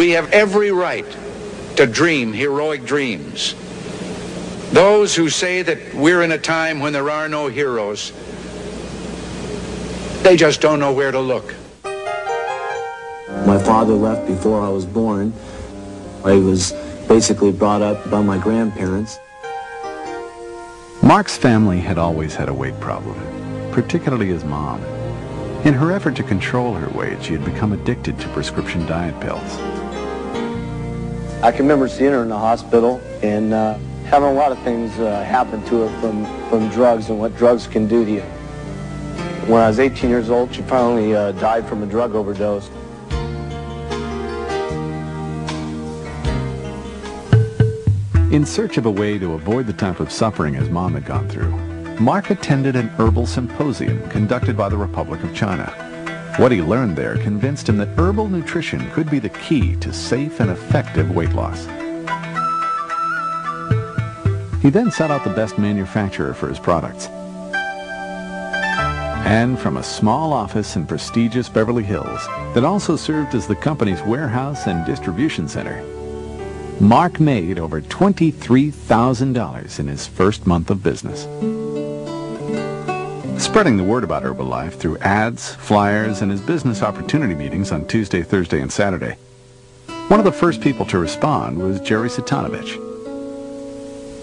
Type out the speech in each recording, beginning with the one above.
We have every right to dream heroic dreams. Those who say that we're in a time when there are no heroes, they just don't know where to look. My father left before I was born. I was basically brought up by my grandparents. Mark's family had always had a weight problem, particularly his mom. In her effort to control her weight, she had become addicted to prescription diet pills. I can remember seeing her in the hospital and having a lot of things happen to her from drugs and what drugs can do to you. When I was 18 years old, she finally died from a drug overdose. In search of a way to avoid the type of suffering his mom had gone through, Mark attended an herbal symposium conducted by the Republic of China. What he learned there convinced him that herbal nutrition could be the key to safe and effective weight loss. He then sought out the best manufacturer for his products. And from a small office in prestigious Beverly Hills that also served as the company's warehouse and distribution center, Mark made over $23,000 in his first month of business. Spreading the word about Herbalife through ads, flyers, and his business opportunity meetings on Tuesday, Thursday, and Saturday, one of the first people to respond was Jerry Satanovich.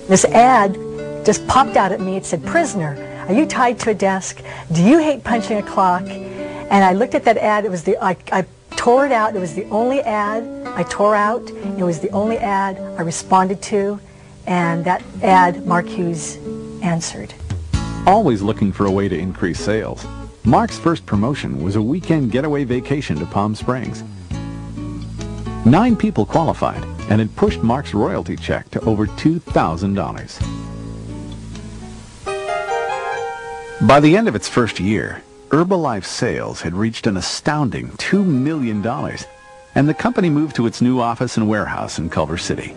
This ad just popped out at me. It said, "Prisoner, are you tied to a desk? Do you hate punching a clock?" And I looked at that ad. It was I tore it out. It was the only ad I tore out. It was the only ad I responded to, and that ad Mark Hughes answered. Always looking for a way to increase sales, Mark's first promotion was a weekend getaway vacation to Palm Springs. 9 people qualified, and it pushed Mark's royalty check to over $2,000. By the end of its first year, Herbalife sales had reached an astounding $2 million, and the company moved to its new office and warehouse in Culver City.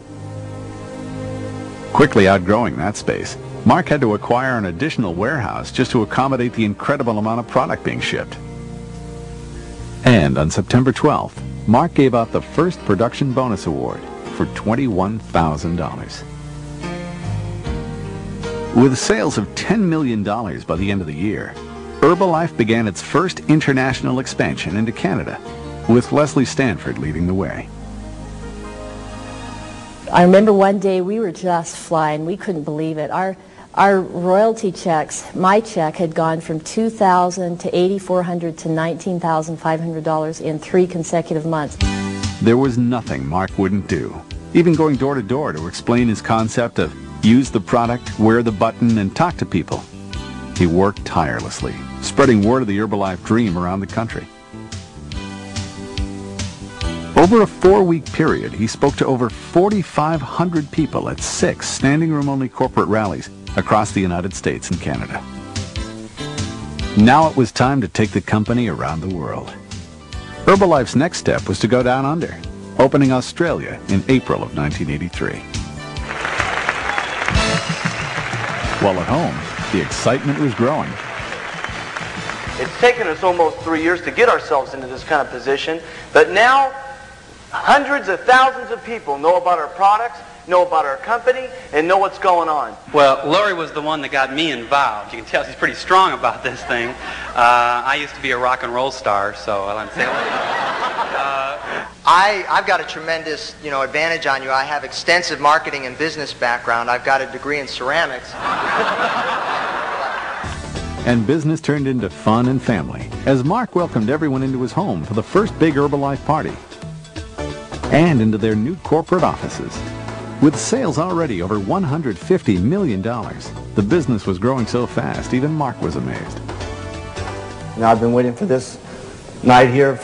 Quickly outgrowing that space, Mark had to acquire an additional warehouse just to accommodate the incredible amount of product being shipped. And on September 12th, Mark gave out the first production bonus award for $21,000. With sales of $10 million by the end of the year, Herbalife began its first international expansion into Canada, with Leslie Stanford leading the way. I remember one day we were just flying. We couldn't believe it. Our royalty checks, my check had gone from $2,000 to $8,400 to $19,500 in 3 consecutive months. There was nothing Mark wouldn't do, even going door to door to explain his concept of use the product, wear the button, and talk to people. He worked tirelessly, spreading word of the Herbalife dream around the country. Over a 4-week period, he spoke to over 4,500 people at 6 standing-room-only corporate rallies across the United States and Canada. Now it was time to take the company around the world. Herbalife's next step was to go down under, opening Australia in April of 1983. While at home, the excitement was growing. It's taken us almost 3 years to get ourselves into this kind of position, but now hundreds of thousands of people know about our products, know about our company, and know what's going on. Well, Lori was the one that got me involved. You can tell she's pretty strong about this thing. I used to be a rock and roll star, so I'll say I've got a tremendous, advantage on you. I have extensive marketing and business background. I've got a degree in ceramics. And business turned into fun and family as Mark welcomed everyone into his home for the first big Herbalife party and into their new corporate offices. With sales already over $150 million, the business was growing so fast, even Mark was amazed. I've been waiting for this night here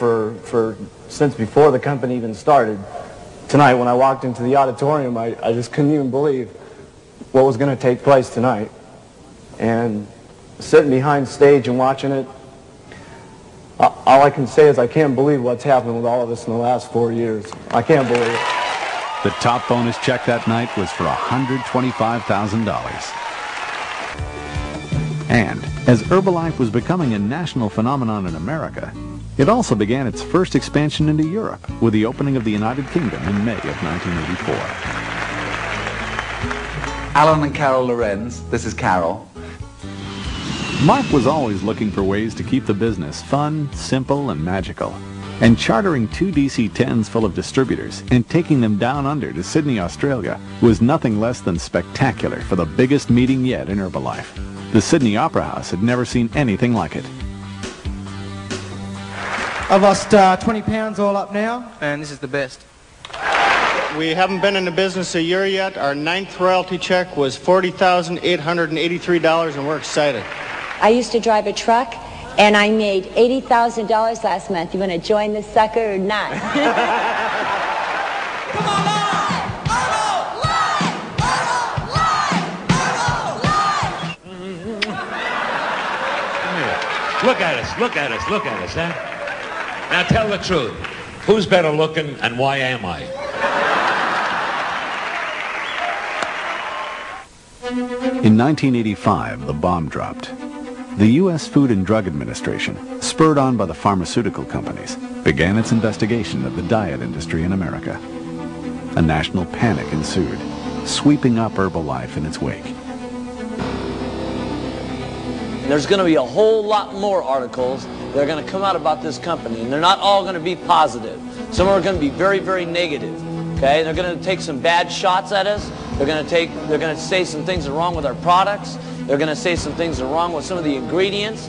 since before the company even started. Tonight, when I walked into the auditorium, I just couldn't even believe what was going to take place tonight. And sitting behind stage and watching it, all I can say is I can't believe what's happened with all of us in the last 4 years. I can't believe it. The top bonus check that night was for $125,000. And as Herbalife was becoming a national phenomenon in America, It also began its first expansion into Europe with the opening of the United Kingdom in May of 1984. Alan and Carol Lorenz, this is Carol. Mark was always looking for ways to keep the business fun, simple, and magical. And chartering 2 DC-10s full of distributors and taking them down under to Sydney, Australia was nothing less than spectacular for the biggest meeting yet in Herbalife. The Sydney Opera House had never seen anything like it. I've lost 20 pounds all up now, and this is the best. We haven't been in the business a year yet. Our 9th royalty check was $40,883, and we're excited. I used to drive a truck, and I made $80,000 last month. You want to join this sucker or not? Come on, Look at us, look at us, look at us, huh? Now tell the truth. Who's better looking and why am I? In 1985, the bomb dropped. The U.S. Food and Drug Administration, spurred on by the pharmaceutical companies, began its investigation of the diet industry in America. A national panic ensued, sweeping up Herbalife in its wake. There's going to be a whole lot more articles that are going to come out about this company, and they're not all going to be positive. Some are going to be very, very negative. Okay, they're going to take some bad shots at us. They're going to say some things are wrong with our products. They're going to say some things are wrong with some of the ingredients.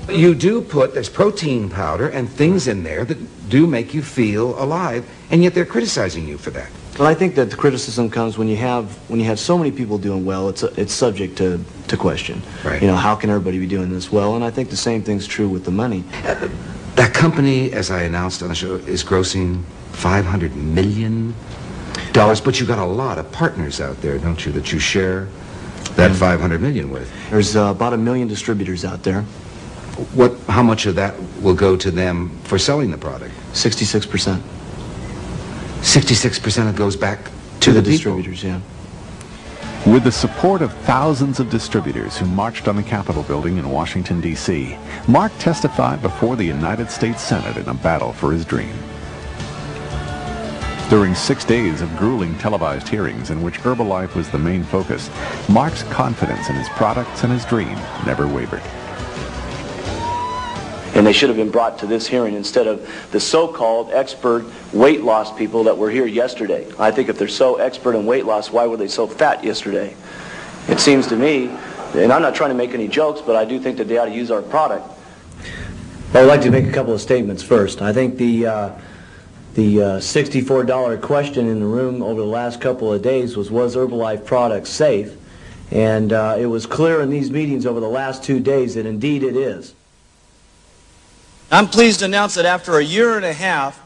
You do put, there's protein powder and things in there that do make you feel alive, and yet they're criticizing you for that. Well, I think that the criticism comes when you have so many people doing well. It's subject to question. Right. You know, how can everybody be doing this well? And I think the same thing's true with the money. That company, as I announced on the show, is grossing $500 million. But you got a lot of partners out there, don't you, that you share that $500 million with? There's about 1 million distributors out there. How much of that will go to them for selling the product? 66%. 66% of it goes back to the distributors, yeah. With the support of thousands of distributors who marched on the Capitol building in Washington, D.C., Mark testified before the United States Senate in a battle for his dream. During 6 days of grueling televised hearings in which Herbalife was the main focus, Mark's confidence in his products and his dream never wavered. And they should have been brought to this hearing instead of the so-called expert weight loss people that were here yesterday. I think if they're so expert in weight loss, why were they so fat yesterday? It seems to me, and I'm not trying to make any jokes, but I do think that they ought to use our product. Well, I'd like to make a couple of statements first. I think the $64 question in the room over the last couple of days was Herbalife products safe? And it was clear in these meetings over the last 2 days that indeed it is. I'm pleased to announce that after a year and a half,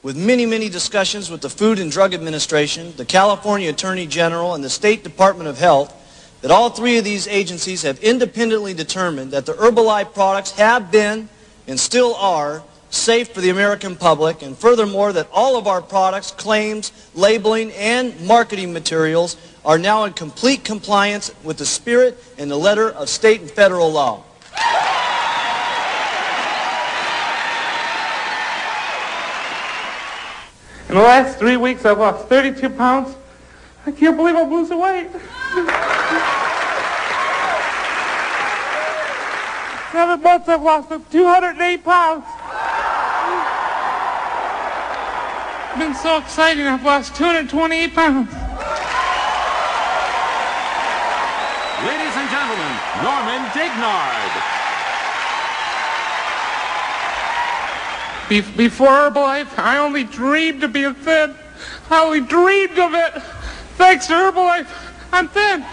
with many, many discussions with the Food and Drug Administration, the California Attorney General, and the State Department of Health, that all 3 of these agencies have independently determined that the Herbalife products have been and still are safe for the American public, and furthermore that all of our products, claims, labeling, and marketing materials are now in complete compliance with the spirit and the letter of state and federal law. In the last 3 weeks, I've lost 32 pounds. I can't believe I'm losing weight. 7 months, I've lost 208 pounds. It's been so exciting, I've lost 228 pounds. Ladies and gentlemen, Norman Dignard. Before Herbalife, I only dreamed of being thin. I only dreamed of it. Thanks to Herbalife, I'm thin.